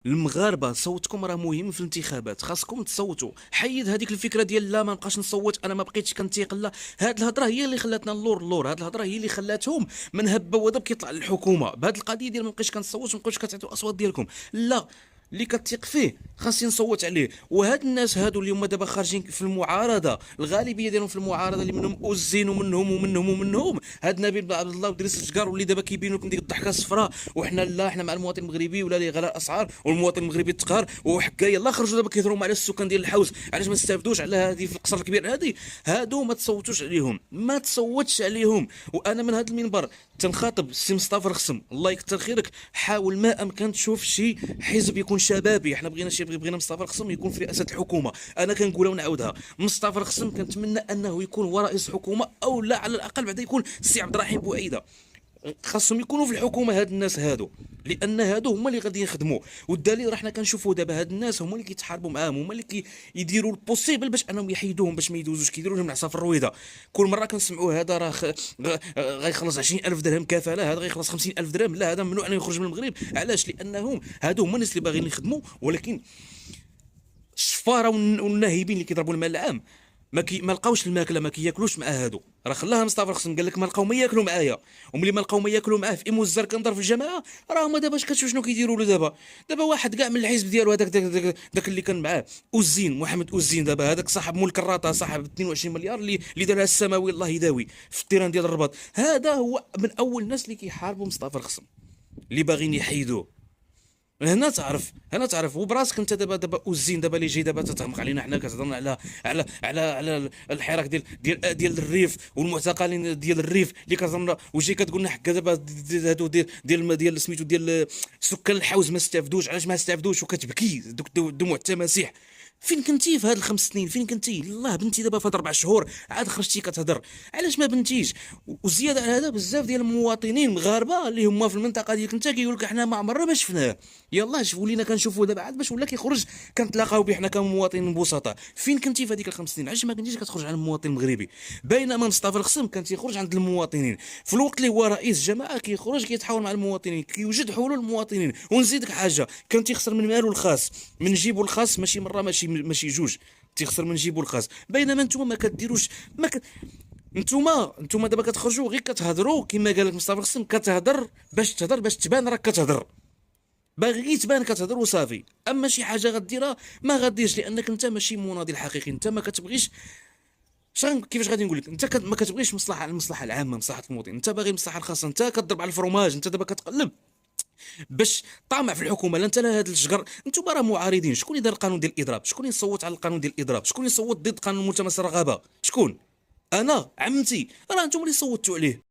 المغاربه صوتكم راه مهم في الانتخابات، خاصكم تصوتوا. حيد هذيك الفكره ديال لا ما نبقاش نصوت، انا ما بقيتش كنتيق. لا، هاد الهضره هي اللي خلاتنا اللور، هاد الهضره هي اللي خلاتهم من هبه ودب كيطلع الحكومه بهاد القضيه ديال ما بقيتش كنصوت، ما بقيتش كتعطيو الاصوات ديالكم. لا، اللي كتثق فيه خاصني نصوت عليه. وهاد الناس هادو اللي هما دابا خارجين في المعارضه، الغالبيه ديالهم في المعارضه اللي منهم اوزين ومنهم هاد نبيل بن عبد الله ودريس الشقار، واللي دابا كيبينوا لكم ديك الضحكه الصفراء، وحنا لا احنا مع المواطن المغربي ولا لي غلاء الاسعار والمواطن المغربي تقهر وحكا يلا خرجوا دابا كيهضروا على السكان ديال الحوز، علاش ما نستافدوش على هذه في القصر الكبير هذه. هادو ما تصوتوش عليهم، ما تصوتش عليهم. وانا من هذا المنبر تنخاطب السي مصطفى الخصم، الله يكثر خيرك، حاول ما امكن تشوف شي حزب يكون شبابي. احنا بغينا مصطفى الخصم يكون في رئاسه الحكومه. انا كنقولها ونعاودها، مصطفى الخصم كنتمنى انه يكون هو رئيس حكومه، او لا على الاقل بعدا يكون السي عبد الرحيم بوعيده. خاصهم يكونوا في الحكومه هاد الناس هادو، لان هادو هما اللي غادي يخدموا. والدليل راه حنا كنشوفوا دابا هاد الناس هما اللي كيتحاربوا معاهم، هما اللي كيديروا البوسيبل باش انهم يحيدوهم، باش ما يدوزوش، كيديروا لهم العصا في الرويضه. كل مره كنسمعوا هذا راه غيخلص 20,000 درهم كفاله، هذا غيخلص 50,000 درهم، لا هذا ممنوع انه يخرج من المغرب. علاش؟ لانهم هادو هما الناس اللي باغيين يخدموا، ولكن الشفاره والناهبين اللي كيضربوا المال العام ما لقاوش الماكله، ما كياكلوش مع هادو. راه خلاها مصطفى الخصم قال لك ما لقاو ما ياكلوا معايا، وملي ما لقاو ما ياكلوا معاه في ايمو الزر كنضر في الجماعه، راه هما دابا اش كتشوف شنو كيديروا له دابا. دابا واحد كاع من الحزب ديالو هذاك داك اللي كان معاه اوزين محمد اوزين، دابا هذاك صاحب مول الكراطه، صاحب 22 مليار اللي دارها السماوي الله يداوي في التيران ديال الرباط، هذا هو من اول الناس اللي كيحاربوا مصطفى الخصم، اللي باغيين يحيدوه. هنا تعرف وبراسك انت دابا والزين دابا اللي جاي دابا تتغمق علينا حنا، كتهضرنا على الحراك ديال الريف والمعتقلين ديال الريف اللي كتهضرنا، وجاي كتقول لنا حكا دابا هادو ديال سميتو ديال سكان الحوز ما استافدوش. علاش ما استافدوش؟ وكتبكي دوك دموع التماسيح. فين كنتي في هاد ال5 سنين؟ فين كنتي؟ الله بنتي دابا في هاد 4 شهور عاد خرجتي كتهضر، علاش ما بنتيش؟ وزياده على هذا بزاف ديال المواطنين المغاربه اللي هما في المنطقه ديالك انت كيقول لك احنا ما عمرنا ما شفناه. يلاه شوف ولينا كنشوفوه دابا عاد باش ولا كيخرج كنتلاقاو به حنا كمواطنين بسطاء. فين كنتي في هذيك ال5 سنين؟ علاش ما كنتيش كتخرج على المواطن المغربي؟ بينما مصطفى الخصم كان تيخرج عند المواطنين في الوقت اللي هو رئيس جماعه، كيخرج كيتحاور مع المواطنين، كيوجد حلول للمواطنين. ونزيدك حاجه، كان تيخسر من ماله الخاص، من جيبو الخاص، ماشي مره ماشي جوج، تيخسر من جيبو الخاص. بينما نتوما ما كديروش ما ك... نتوما دابا كتخرجوا غير كتهضروا كما قال لك مصطفى القسم، كتهضر باش تهضر باش تبان راك كتهضر، باغي تبان كتهضر وصافي. اما شي حاجه غديرها ما غاديش، لانك انت ماشي مناضل حقيقي، انت ما كتبغيش. كيفاش غادي نقول لك، انت ما كتبغيش المصلحه العامه، مصلحه المواطن، انت باغي المصلحه الخاصه. انت كضرب على الفرماج، انت دابا كتقلب باش طامع في الحكومه. لا انت لا هذا الشجر، انتم راه معارضين. شكون اللي دار القانون ديال الاضراب؟ شكون اللي صوت على القانون ديال الاضراب؟ شكون اللي صوت ضد قانون ملتمس الرغبه؟ شكون؟ انا عمتي، راه انتم اللي صوتوا عليه.